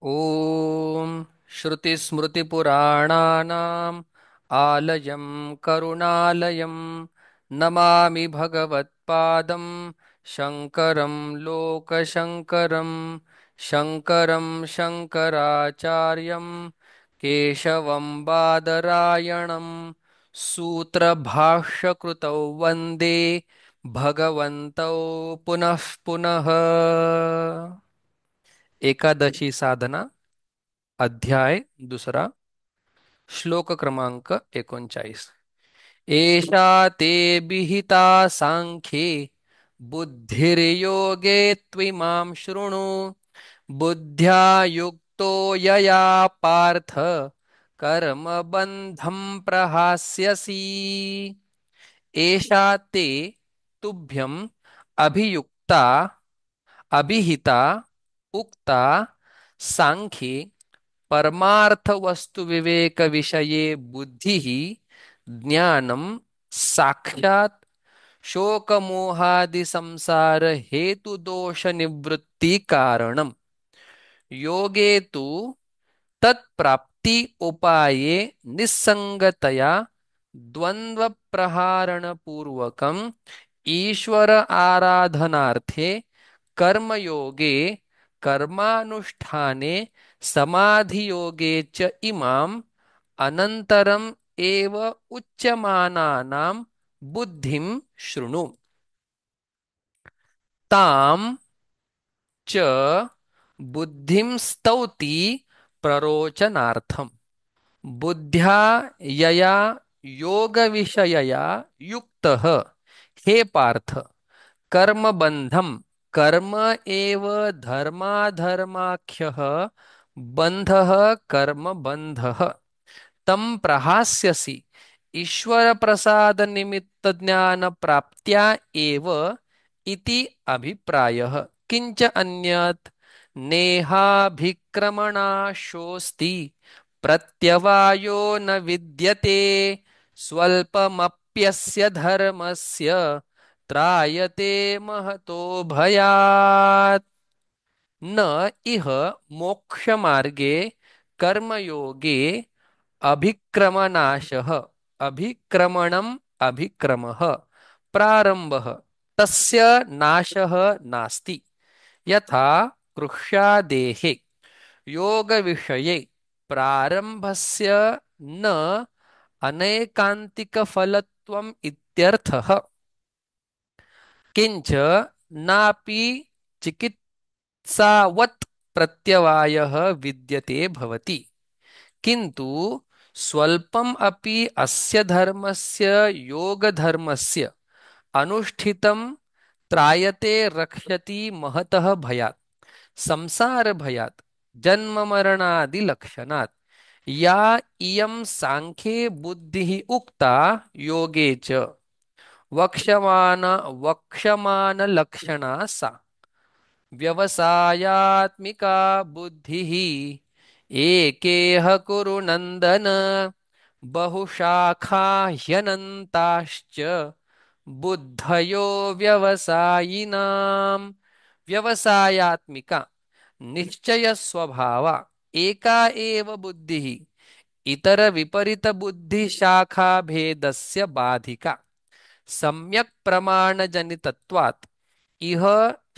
ॐ श्रुतिस्मृतिपुराणानाम् आलयं करुणालयं नमामि भगवत्पादं शङ्करं लोकशङ्करं शङ्करं शङ्कराचार्यं केशवं बादरायणं सूत्रभाष्यकृतौ वन्दे भगवन्तौ पुनः पुनः। एकादशी साधना अध्याय दुसरा श्लोक क्रमांक 39। एषा ते विहिता सांख्ये बुद्धिर्योगे त्विमां शृणु बुद्ध्या युक्तो यया पार्थ कर्मबन्धं प्रहास्यसि। एषा ते तुभ्यम् अभियुक्ता अभिहिता उक्ता सांख्ये परमार्थ वस्तु विवेक विषये बुद्धि ज्ञानम साक्षात शोकमोहादि संसार हेतु दोष निवृत्ति कारणम योगे तु तत्प्राप्ति उपाये निस्संगतया द्वंद्व प्रहारण पूर्वकम ईश्वर आराधनार्थे कर्मयोगे कर्मानुष्ठाने समाधियोगे च इमाम अनंतरम एव उच्यमानानां बुद्धिं शृणु ताम च बुद्धिं स्तौति प्ररोचनार्थम बुद्ध्या यया योग विषयया युक्तः हे पार्थ कर्मबन्धं कर्म एव धर्माधर्माख्यः बन्धः कर्मबन्धः तं प्रहास्यसि ईश्वर प्रसाद निमित्त ज्ञान प्राप्त्या एव इति अभिप्रायः किंच अन्यत् नेहाभिक्रमणाशोस्ति प्रत्यवायो न विद्यते स्वल्पमप्यस्य धर्मस्य त्रायते महतो भयात् न इह मोक्षमार्गे कर्मयोगे अभिक्रमनाशः अभिक्रमणम् अभिक्रमः प्रारंभः तस्य नाशः नास्ति यथा कृष्यादेहे योग विषये प्रारंभस्य न अनैकान्तिक फलत्वम् इत्यर्थः किंच नापि चिकित्सावत् प्रत्यवायः विद्यते भवति किंतु स्वल्पम अपि अस्य धर्मस्य योग धर्मस्य अनुष्ठितं त्रायते रक्षति महतः भयात् संसार भयात् जन्म मरणादि लक्षणात् या इयं सांख्ये बुद्धिः उक्ता योगे च वक्ष्यमाण वक्ष्यमाण लक्षणा सा व्यवसायात्मिका बुद्धिः एकेह कुरु नन्दन बहुशाखा ह्यनन्ताश्च बुद्धयो व्यवसायिनां व्यवसायात्मिका निश्चय स्वभावा एका एव बुद्धिः इतर विपरीत बुद्धि शाखा भेदस्य बाधिका सम्यक् प्रमाण जनितत्वात् इह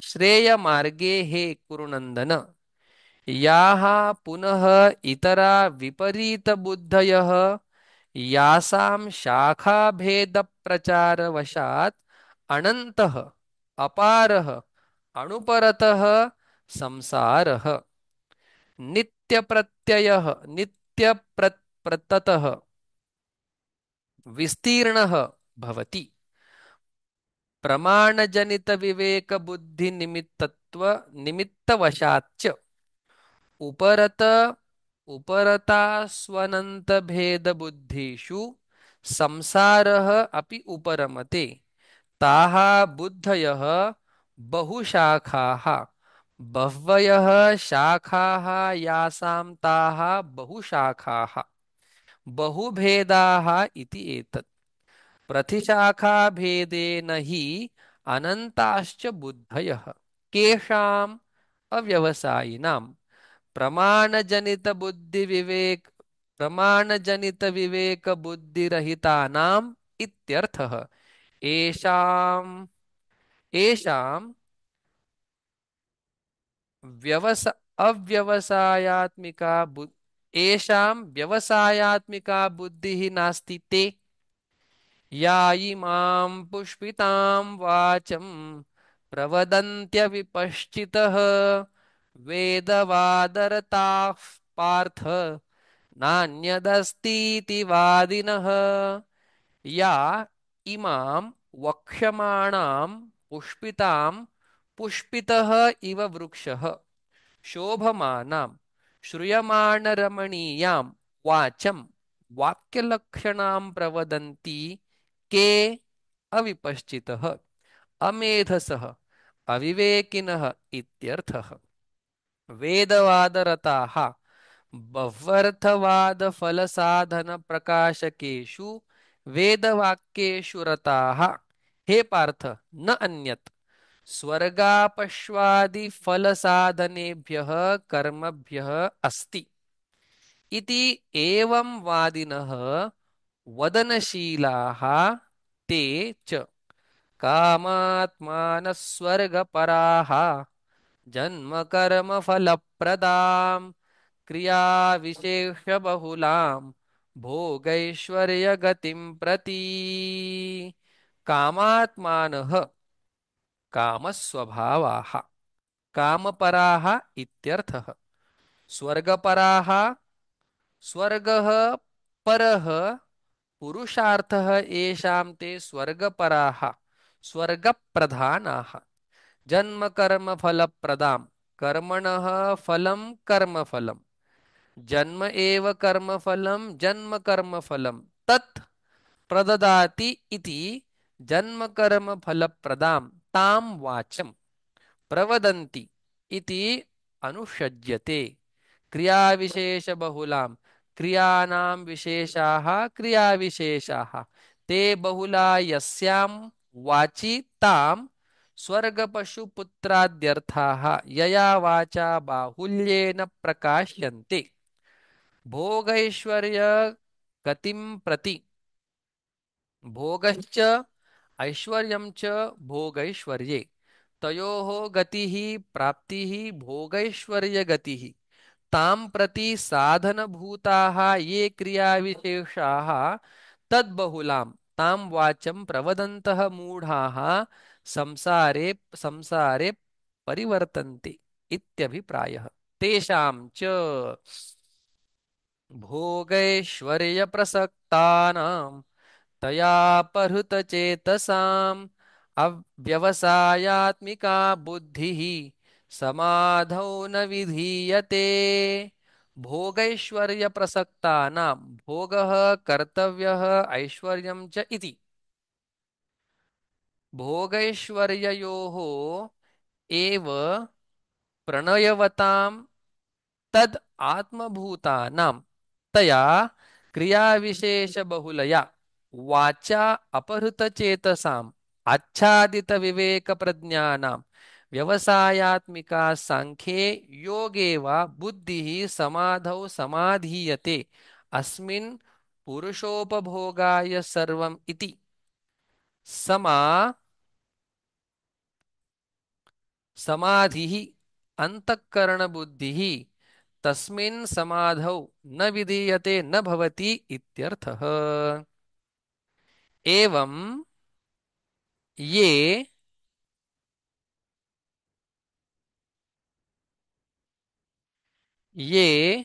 श्रेय मार्गे हे कुरुनन्दन याः पुनः इतरा विपरीत बुद्धयः यासां शाखाभेद प्रचार वशात् अनन्तः अपारः अणुपरतः संसारः नित्यप्रत्ययः नित्यप्रततः विस्तीर्णः भवति प्रमाणजनित विवेक बुद्धि निमित्तत्व निमित्तवशाच्च उपरत उपरतास्वनंत भेद बुद्धिषु संसारः अपि उपरमते ताः बुद्धयः बहुशाखाः बह्वयः शाखाः यासां ताः बहुशाखाः बहुभेदाः इति एतत् प्रतिशाखा भेदेन हि अनन्ताश्च बुद्धयः केषाम् अव्यवसायिनां प्रमाणजनित बुद्धि विवेक प्रमाणजनित विवेक बुद्धिरहितानाम् इत्यर्थः। येषाम् येषाम् व्यवस अव्यवसायात्मिका बुद् येषां व्यवसायात्मिका बुद्धिः नास्ति ते या इमां पुष्पितां वाचं प्रवदन्त्यविपश्चितः वेदवादरताः पार्थ नान्यदस्तीति वादिनः। या इमां वक्ष्यमाणां पुष्पितां पुष्पितः इव वृक्षः शोभमानां श्रूयमाणरमणीयां वाचं वाक्यलक्षणां प्रवदन्ति के अविपश्चितः अमेधसः अविवेकिनः इत्यर्थः। वेदवादरताः बह्वर्थवादफलसाधनप्रकाशकेषु वेदवाक्येषु रताः हे पार्थ न अन्यत् स्वर्गापश्वादिफलसाधनेभ्यः कर्मभ्यः अस्ति इति एवं वादिनः वदनशीलाः ते च कामात्मानः स्वर्गपराः जन्मकर्मफलप्रदां क्रियाविशेषबहुलां भोगैश्वर्यगतिं प्रति कामात्मानः कामस्वभावाः कामपराः इत्यर्थः। स्वर्गपराः स्वर्गः परः पुरुषार्थः येषां ते स्वर्गपराः स्वर्गप्रधानाः जन्मकर्मफलप्रदां कर्मणः फलं कर्मफलं जन्म एव कर्मफलं जन्मकर्मफलं तत् प्रददाति इति जन्मकर्मफलप्रदां तां वाचं प्रवदन्ति इति अनुषज्यते क्रियाविशेषबहुलां क्रियाणां विशेषाः क्रियाविशेषाः ते बहुला यस्यां वाचि तां स्वर्गपशुपुत्राद्यर्थाः यया वाचा बाहुल्येन प्रकाश्यन्ते भोगैश्वर्य गतिं प्रति भोगश्च ऐश्वर्यं च भोगैश्वर्ये तयोः गतिः प्राप्तिः भोगैश्वर्यगतिः तां प्रति साधनभूताः ये क्रियाविशेषाः तद्बहुलां तां वाचं प्रवदन्तः मूढाः संसारे संसारे परिवर्तन्ते इत्यभिप्रायः। तेषां च भोगैश्वर्यप्रसक्तानां तयापहृतचेतसाम् अव्यवसायात्मिका बुद्धिः समाधौ न विधीयते। भोगैश्वर्यप्रसक्तानां भोगः कर्तव्यः ऐश्वर्यं च इति भोगैश्वर्ययोः एव प्रणयवतां तद् आत्मभूतानां तया क्रियाविशेषबहुलया वाचा अपहृतचेतसाम् आच्छादितविवेकप्रज्ञानां व्यवसायात्मिका सांख्ये योगे वा बुद्धिः समाधौ समाधीयते अस्मिन् पुरुषोपभोगाय सर्वम् इति समा समाधिः अंतःकरणबुद्धिः तस्मिन् समाधौ न विधीयते न भवति इत्यर्थः। एवं ये ये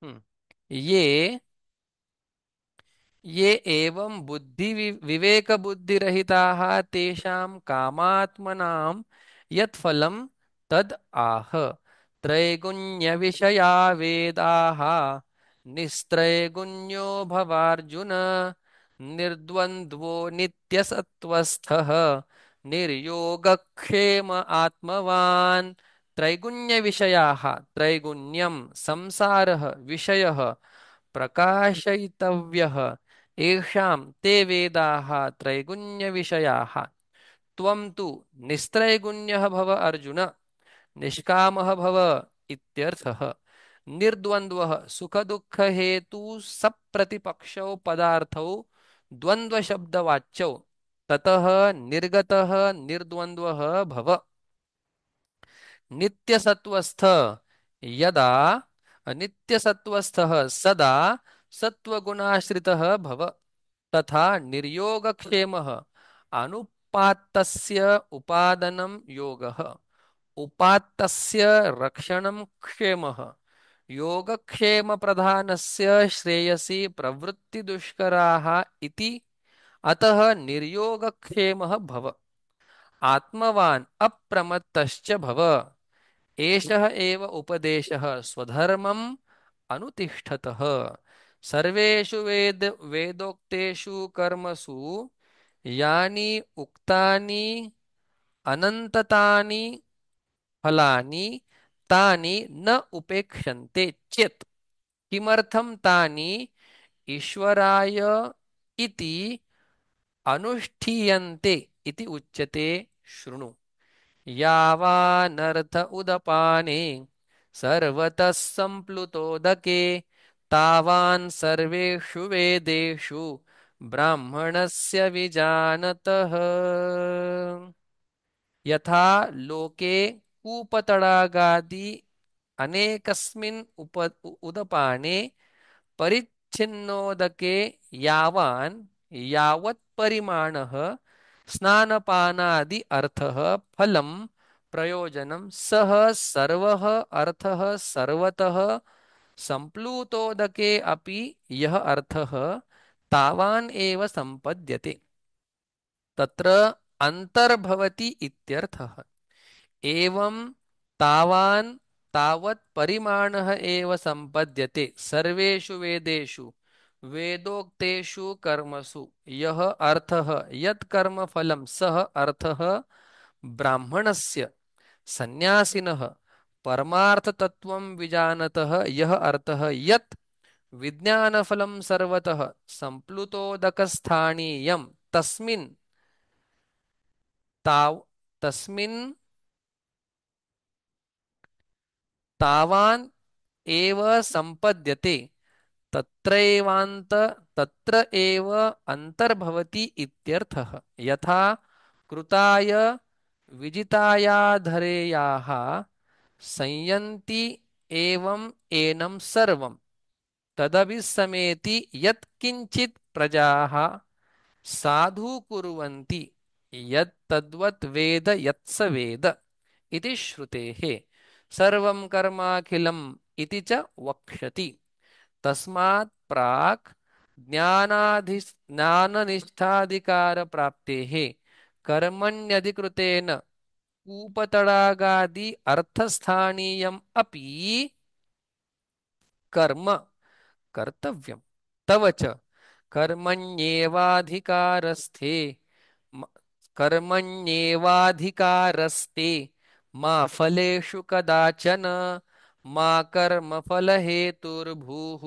हम्म, ये ये एवं विवेक बुद्धिरहिताः तेषां कामात्मनां यत् फलं तद् आह त्रैगुण्यविषया वेदाः निस्त्रैगुण्यो भवार्जुन निर्द्वन्द्वो नित्यसत्त्वस्थः निर्योगक्षेम आत्मवान् त्रैगुण्यविषयाः त्रैगुण्यं संसारः विषयः प्रकाशयितव्यः येषां ते वेदाः त्रैगुण्यविषयाः त्वं तु निस्त्रैगुण्यः भव अर्जुन निष्कामः भव इत्यर्थः निर्द्वन्द्वः सुखदुःखहेतु सप्रतिपक्षौ पदार्थौ द्वन्द्वशब्दवाच्यौ ततः निर्गतः निर्द्वन्द्वः भव नित्यसत्वस्थ यदा नित्यसत्वस्थः सदा सत्वगुणाश्रितः भव तथा निर्योगक्षेमः अनुपात्तस्य उपादनं योगः उपात्तस्य रक्षणं क्षेमः योगक्षेमप्रधानस्य श्रेयसी प्रवृत्तिदुष्कराः इति अतः निर्योगक्षेमः भव आत्मवान् अप्रमत्तश्च भव एषः एव उपदेशः स्वधर्मम् अनुतिष्ठतः सर्वेषु वेदोक्तेषु कर्मसु यानि उक्तानि अनन्ततानि फलानि तानि न उपेक्षन्ते चेत् किमर्थं तानि ईश्वराय इति अनुष्ठीयन्ते इति उच्यते शृणु यावानर्थ उदपाने सर्वतः सम्प्लुतोदके तावान् सर्वेषु वेदेषु ब्राह्मणस्य विजानतः यथा लोके कूपतडागादि अनेकस्मिन् उदपाने परिच्छिन्नोदके यावान् यावत् परिमाणः स्नानपानादि अर्थः फलं प्रयोजनं सः सर्वः अर्थः सर्वतः सम्प्लूतोदके अपि यः अर्थः तावान् एव सम्पद्यते तत्र अन्तर्भवति इत्यर्थः एवं तावान् तावत् परिमाणः एव सम्पद्यते सर्वेषु वेदेषु वेदोक्तेषु कर्मसु यः अर्थः यत् कर्मफलं सः अर्थः ब्राह्मणस्य सन्यासिनः परमार्थतत्त्वं विजानतः यः अर्थः यत् विज्ञानफलं सर्वतः सम्प्लुतोदकस्थानीयं तस्मिन् ताव तस्मिन् तावान् एव सम्पद्यते तत्रैवान्त तत्र एव अन्तर्भवति इत्यर्थः यथा कृताय विजितायाधरेयाः संयन्ति एवं एनं सर्वं तदभिसमेति यत्किञ्चित् प्रजाः साधु कुर्वन्ति यत्तद्वत् वेद यत्स वेद इति श्रुतेः सर्वं कर्माखिलम् इति च वक्ष्यति तस्मात् प्राक् ज्ञाननिष्ठाधिकारप्राप्तेः कर्मण्यधिकृतेन कूपतडागादि अर्थस्थानीयम् अपि कर्म कर्तव्यम् तव च कर्मण्येवाधिकारस्थे म- कर्मण्येवाधिकारस्ते मा फलेषु कदाचन मा कर्मफलहेतुर्भूः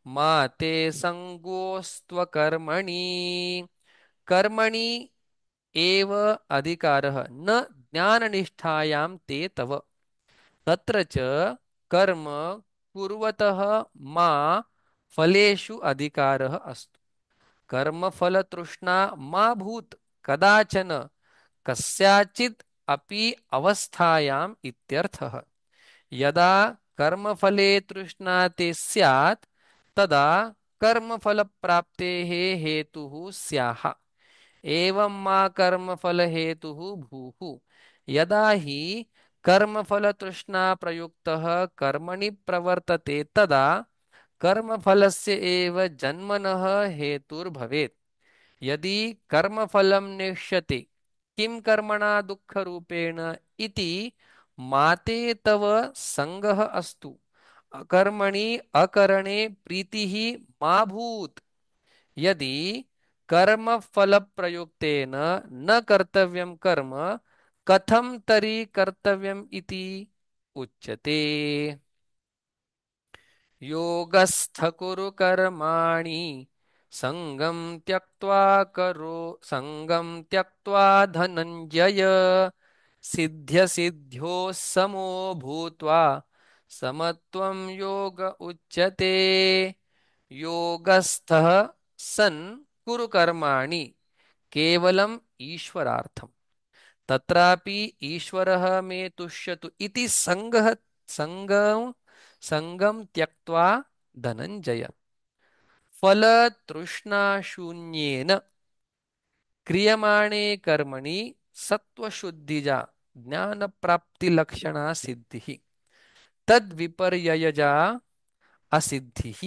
मा ते सङ्गोऽस्त्वकर्मणि कर्मणि एव अधिकारः न ज्ञाननिष्ठायां ते तव तत्र च कर्म कुर्वतः मा फलेषु अधिकारः अस्तु कर्मफलतृष्णा मा भूत् कदाचन कस्याचित् अपि अवस्थायाम् इत्यर्थः यदा कर्मफले तृष्णा ते स्यात् तदा कर्मफलप्राप्तेः हेतुः स्याः एवं मा कर्मफलहेतुः भूः यदा हि कर्मफलतृष्णा प्रयुक्तः कर्मणि प्रवर्तते तदा कर्मफलस्य एव जन्मनः हेतुर्भवेत् यदि कर्मफलं नेष्यते किं कर्मणा दुःखरूपेण इति माते तव सङ्गः अस्तु अकर्मणि अकरणे प्रीतिः मा भूत् यदि कर्मफलप्रयुक्तेन न कर्तव्यं कर्म कथं तरी कर्तव्यम् इति उच्यते। योगस्थ कुरु कर्माणि संगं त्यक्त्वा करो संगं त्यक्त्वा धनञ्जय सिद्ध्यसिद्ध्योः समो भूत्वा समत्वं योग उच्यते। योगस्थः सन् कुरु कर्माणि केवलम् ईश्वरार्थम् तत्रापि ईश्वरः मे तुष्यतु इति संगं संगं त्यक्त्वा धनञ्जय फलतृष्णाशून्येन क्रियमाणे कर्मणि सत्त्वशुद्धिजा ज्ञानप्राप्तिलक्षणा सिद्धिः तद्विपर्ययजा असिद्धिः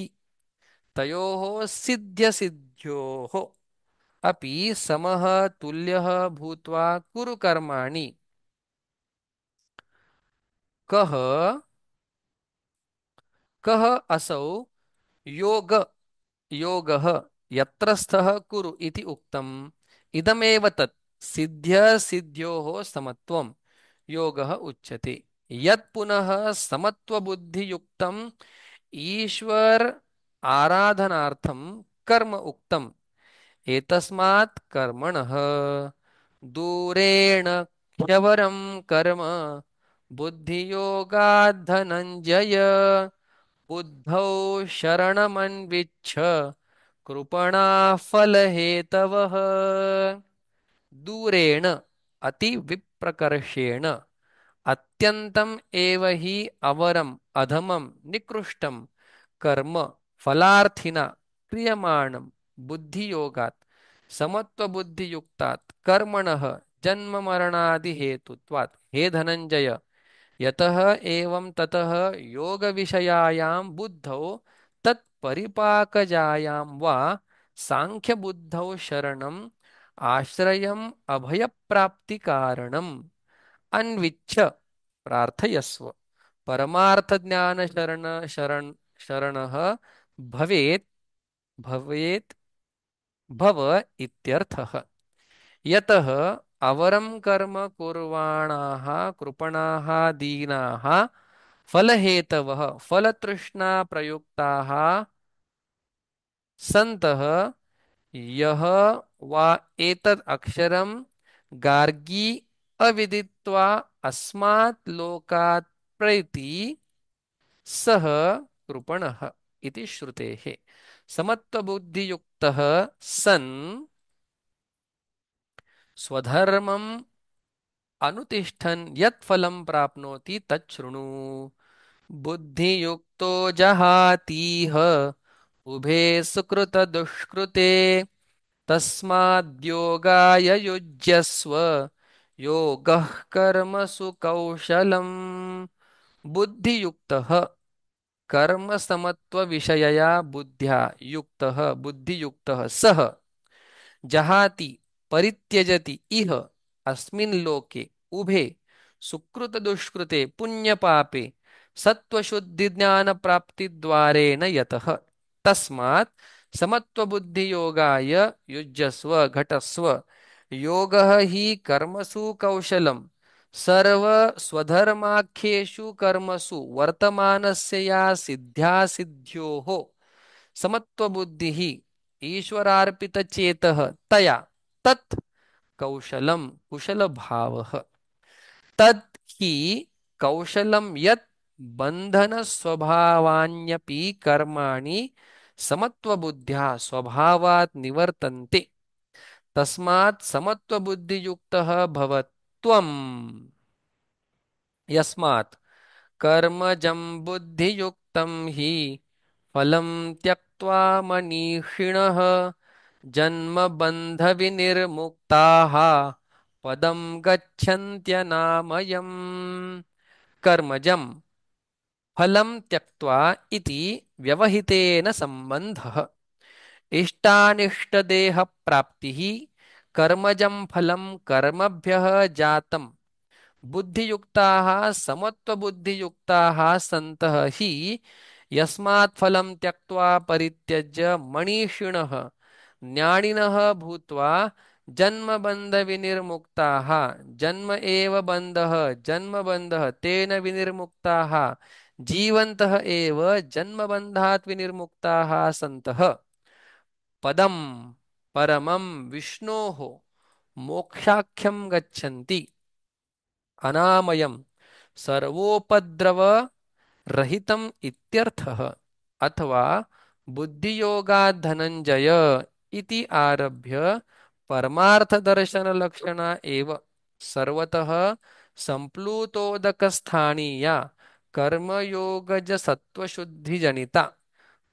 तयोः सिद्ध्यसिद्ध्योः अपि समः तुल्यः भूत्वा कुरु कर्माणि कः कः असौ योग योगः यत्रस्थः कुरु इति उक्तम् इदमेव तत् सिद्ध्य सिद्ध्योः समत्वं योगः उच्यते यत् पुनः समत्वबुद्धियुक्तम् ईश्वर आराधनार्थं कर्म उक्तम् एतस्मात् कर्मणः दूरेण ह्यवरं कर्म बुद्धियोगात् धनञ्जय बुद्धौ शरणमन्विच्छ कृपणाः फलहेतवः दूरेण अति विप्रकर्षेण अत्यन्तम् एव हि अवरम् अधमं निकृष्टं कर्म फलार्थिना क्रियमाणं बुद्धियोगात् समत्वबुद्धियुक्तात् कर्मणः जन्म मरणादि हेतुत्वात् हे धनञ्जय यतः एवं ततः योगविषयायां बुद्धौ तत्परिपाकजायां वा सांख्यबुद्धौ शरणम् आश्रयम् अभयप्राप्तिकारणम् अन्विच्छ प्रार्थयस्व शरणः भवेत् भवेत् भव इत्यर्थः यतः अवरं कर्म कुर्वाणाः कृपणाः दीनाः फलहेतवः फलतृष्णा प्रयुक्ताः सन्तः यः वा एतद् अक्षरं गार्गी अविदित्वा अस्मात् लोकात् प्रैति सः कृपणः इति श्रुतेः समत्वबुद्धियुक्तः सन् स्वधर्मम् अनुतिष्ठन् यत् फलं प्राप्नोति तत् शृणु बुद्धियुक्तो जहातीह उभे सुकृतदुष्कृते तस्माद्योगाय युज्यस्व योगः कर्मसु कौशलम् बुद्धियुक्तः कर्मसमत्वविषयया बुद्ध्या युक्तः बुद्धियुक्तः सः जहाति परित्यजति इह अस्मिन् लोके उभे सुकृत दुष्कृते पुण्यपापे सत्वशुद्धि ज्ञान प्राप्ति द्वारेण यतः तस्मात् समत्वबुद्धियोगाय युज्यस्व घटस्व योगः हि कर्मसु कौशलम् सर्व स्वधर्माख्येषु कर्मसु वर्तमानस्य या सिद्ध्या सिद्ध्योः समत्वबुद्धिः ईश्वरार्पितचेतः तया तत् कौशलं कुशलभावः तत् हि कौशलं यत् बन्धनस्वभावान्यपि कर्माणि समत्वबुद्ध्या स्वभावात् निवर्तन्ते तस्मात् समत्वबुद्धियुक्तः भव त्वम् यस्मात् कर्मजं बुद्धियुक्तं हि फलं त्यक्त्वा मनीषिणः जन्मबन्धविनिर्मुक्ताः पदं गच्छन्त्यनामयम् कर्मजं फलं त्यक्त्वा इति व्यवहितेन सम्बन्धः इष्टानिष्टदेहप्राप्तिः कर्मजं फलं कर्मभ्यः जातं बुद्धियुक्ताः समत्वबुद्धियुक्ताः सन्तः हि यस्मात् फलं त्यक्त्वा परित्यज्य मनीषिणः ज्ञानिनः भूत्वा जन्मबन्ध विनिर्मुक्ताः जन्म एव बन्धः जन्मबन्धः तेन विनिर्मुक्ताः जीवन्तः एव जन्मबन्धात् विनिर्मुक्ताः सन्तः पदं परमं विष्णोः मोक्षाख्यं गच्छन्ति अनामयं सर्वोपद्रव रहितम् इत्यर्थः अथवा बुद्धियोगात् धनंजय इति आरभ्य परमार्थदर्शनलक्षणा एव सर्वतः संप्लूतोदकस्थानीया कर्मयोगज सत्वशुद्धिजनिता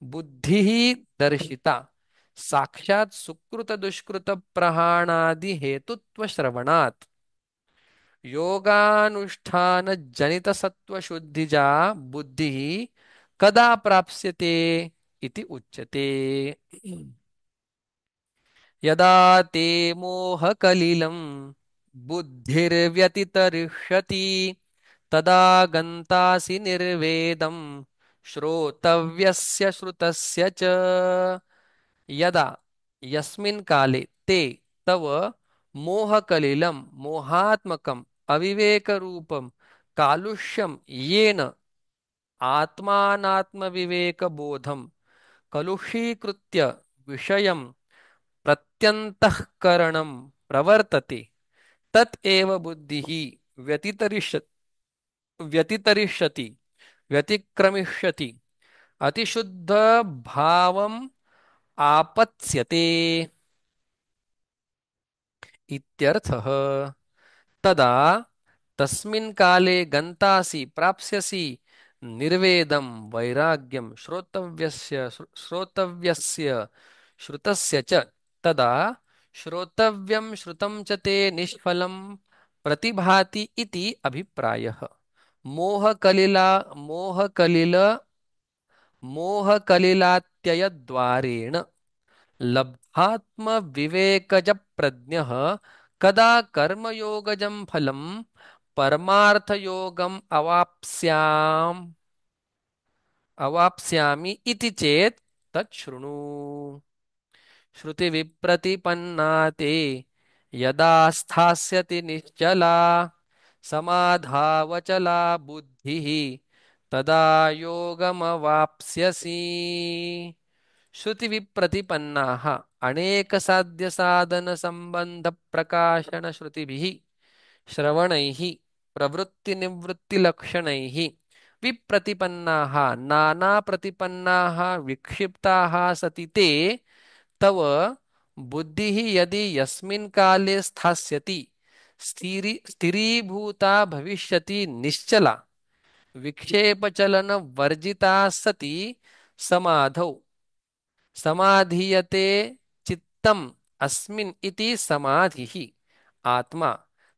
बुद्धिः दर्शिता साक्षात् सुकृत दुष्कृत प्रहाणादि हेतुत्व श्रवणात् योगानुष्ठान जनित सत्व शुद्धिजा बुद्धि कदा प्राप्स्यते इति उच्यते यदा ते मोहकलिलं बुद्धिर्व्यतितरिष्यति तदा गन्तासि निर्वेदं श्रोतव्यस्य श्रुतस्य च यदा यस्मिन् काले ते तव मोहकलिलं मोहात्मकम् अविवेकरूपं कालुष्यं येन आत्मानात्मविवेकबोधं कलुषीकृत्य विषयं प्रत्यन्तःकरणं प्रवर्तते तत् एव बुद्धिः व्यतितरिष्यति व्यतिक्रमिष्यति अतिशुद्ध भावम् आपत्स्यते इत्यर्थः तदा तस्मिन् काले गन्तासि प्राप्स्यसि निर्वेदं वैराग्यं श्रोतव्यस्य श्रुतस्य च तदा श्रोतव्यं श्रुतं च ते निष्फलं प्रतिभाति इति अभिप्रायः मोहकलिला मोहकलिलात्ययद्वारेण लब्धात्मविवेकज प्रज्ञः कदा कर्मयोगजं फलं परमार्थयोगम् अवाप्स्यामि इति चेत् तत् शृणु श्रुतिविप्रतिपन्ना ते यदा स्थास्यति निश्चला समाधावचला बुद्धिः तदा योगमवाप्स्यसि श्रुतिविप्रतिपन्नाः अनेकसाध्यसाधनसम्बन्धप्रकाशनश्रुतिभिः श्रवणैः प्रवृत्तिनिवृत्तिलक्षणैः विप्रतिपन्नाः नानाप्रतिपन्नाः विक्षिप्ताः सति ते तव बुद्धिः यदि यस्मिन् काले स्थास्यति स्थिरीभूता भविष्यति निश्चला विक्षेपचलनवर्जिता सति समाधौ समाधीयते चित्तम् अस्मिन् इति समाधिः आत्मा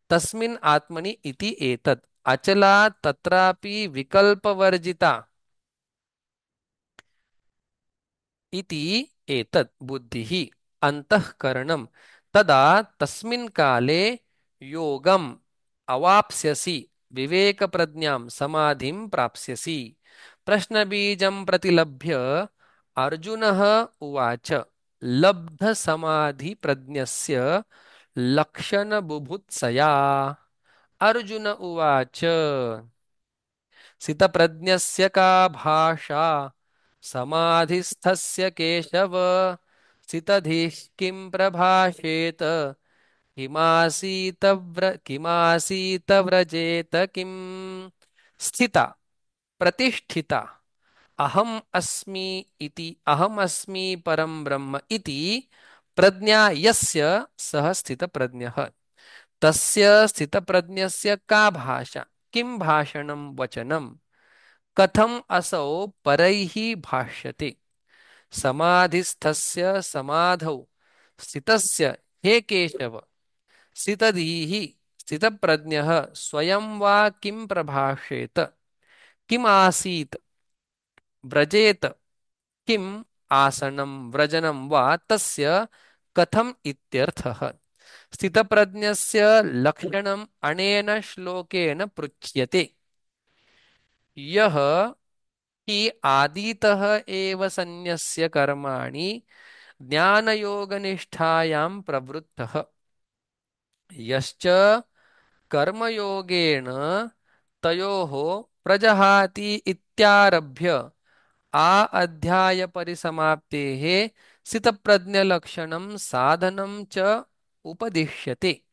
तस्मिन् आत्मनि इति एतत् अचला तत्रापि विकल्पवर्जिता इति एतत् बुद्धिः अन्तःकरणं तदा तस्मिन् काले योगम् अवाप्स्यसि विवेकप्रज्ञां समाधिं प्राप्स्यसि प्रश्नबीजं प्रतिलभ्य अर्जुनः उवाच लब्धसमाधिप्रज्ञस्य लक्षणबुभुत्सया अर्जुन उवाच सितप्रज्ञस्य का भाषा समाधिस्थस्य केशव सितधिः किं प्रभाषेत किमासीत व्रजेत किम् स्थिता प्रतिष्ठिता अहम् अस्मि परं ब्रह्म इति प्रज्ञा यस्य सः स्थितप्रज्ञः तस्य स्थितप्रज्ञस्य का भाषा किं भाषणं वचनं कथम् असौ परैः भाष्यते समाधिस्थस्य समाधौ स्थितस्य हे केशव स्थितधीः स्थितप्रज्ञः स्वयं वा किं प्रभाषेत किम् आसीत् व्रजेत किम् आसनं व्रजनं वा तस्य कथम् इत्यर्थः स्थितप्रज्ञस्य लक्षणम् अनेन श्लोकेन पृच्छ्यते यः हि आदितः एव सन्न्यस्य कर्माणि ज्ञानयोगनिष्ठायां प्रवृत्तः यश्च कर्मयोगेन तयोः प्रजहाति इत्यारभ्य आ अध्याय परिसमाप्तेः स्थितप्रज्ञलक्षणं साधनं च उपदिश्यते।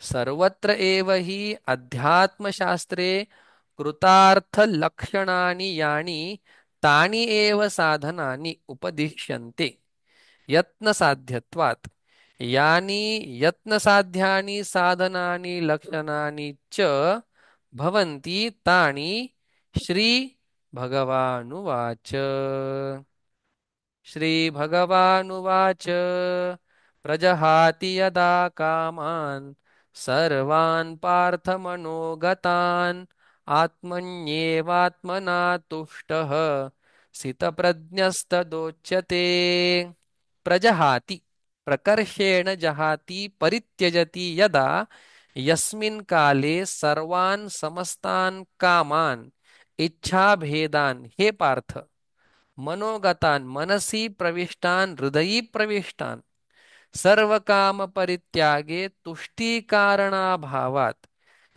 सर्वत्र एव हि अध्यात्मशास्त्रे कृतार्थलक्षणानि यानि तानि एव साधनानि उपदिश्यन्ते यत्नसाध्यत्वात्। यानि यत्नसाध्यानि साधनानि लक्षणानि च भवन्ति तानि श्री भगवानुवाच। श्रीभगवानुवाच प्रजहाति यदा कामान् सर्वान् पार्थमनोगतान् आत्मन्येवात्मना तुष्टः स्थितप्रज्ञस्तदोच्यते। प्रजहाति प्रकर्षेण जहाति परित्यजति यदा यस्मिन् काले सर्वान् समस्तान् कामान् इच्छाभेदान् हे पार्थ मनोगतान् मनसि प्रविष्टान् हृदयी प्रविष्टान् सर्वकाम परित्यागे तुष्टीकारणाभावात्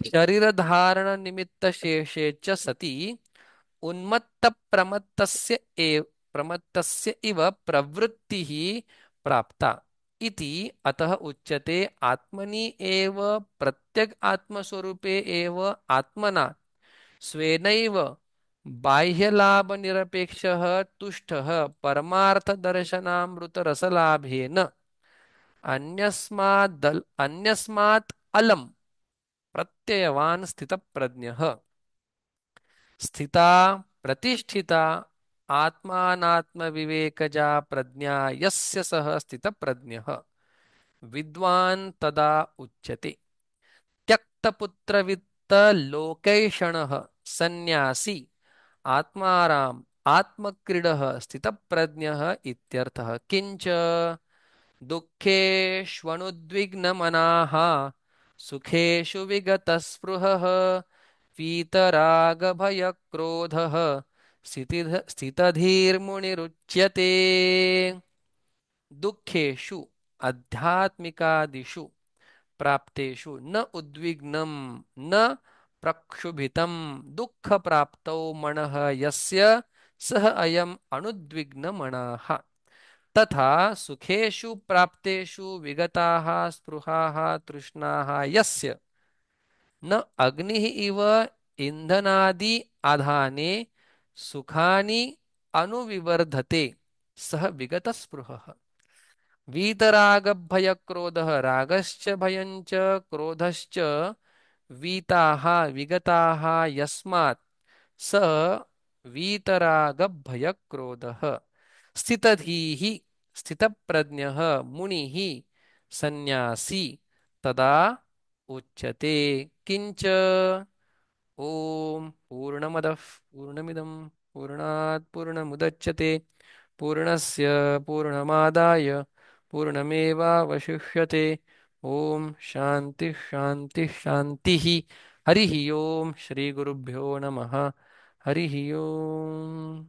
शरीरधारण निमित्त शेषे च सति उन्मत्त प्रमत्तस्य इव प्रवृत्तिः प्राप्ता इति अतः उच्यते आत्मनि एव प्रत्यग आत्मस्वरूपे एव आत्मना स्वेनैव बाह्यलाभनिरपेक्षः तुष्टः परमार्थदर्शनामृतरसलाभेन अन्यस्मात् अलम् प्रत्ययवान् स्थितप्रज्ञः स्थिता प्रतिष्ठिता आत्मानात्मविवेकजा प्रज्ञा यस्य सः स्थितप्रज्ञः विद्वान् तदा उच्यते। त्यक्तपुत्रवित्तलोकैषणः सन्न्यासी आत्माराम आत्मक्रीडः स्थितप्रज्ञः इत्यर्थः। किंच दुःखेष्वनुद्विग्नमनाः सुखेषु विगतस्पृहः वीतरागभयक्रोधः स्थितधीर्मुनिरुच्यते। दुःखेषु आध्यात्मिकादिषु प्राप्तेषु न उद्विग्नं न प्रक्षुभितं दुःख प्राप्तौ मनः यस्य सः अयम् अनुद्विग्नमनः। तथा सुखेषु प्राप्तेषु विगताः स्पृहाः तृष्णाः यस्य न अग्निः इव इंधनादि आधाने सुखानि अनुविवर्धते सः विगतस्पृहः। वीतरागभयक्रोधः रागश्च भयञ्च क्रोधश्च वीताः विगताः यस्मात् स वीतरागभयक्रोधः स्थितधीः स्थितप्रज्ञः मुनिः सन्न्यासी तदा उच्यते। किंच ओम पूर्णमदः पूर्णमिदं पूर्णात् पूर्णमुदच्यते पूर्णस्य पूर्णमादाय पूर्णमेवावशिष्यते। ओम शांति शांति शांति। हरि ओम श्री गुरुभ्यो नमः। हरि ओम।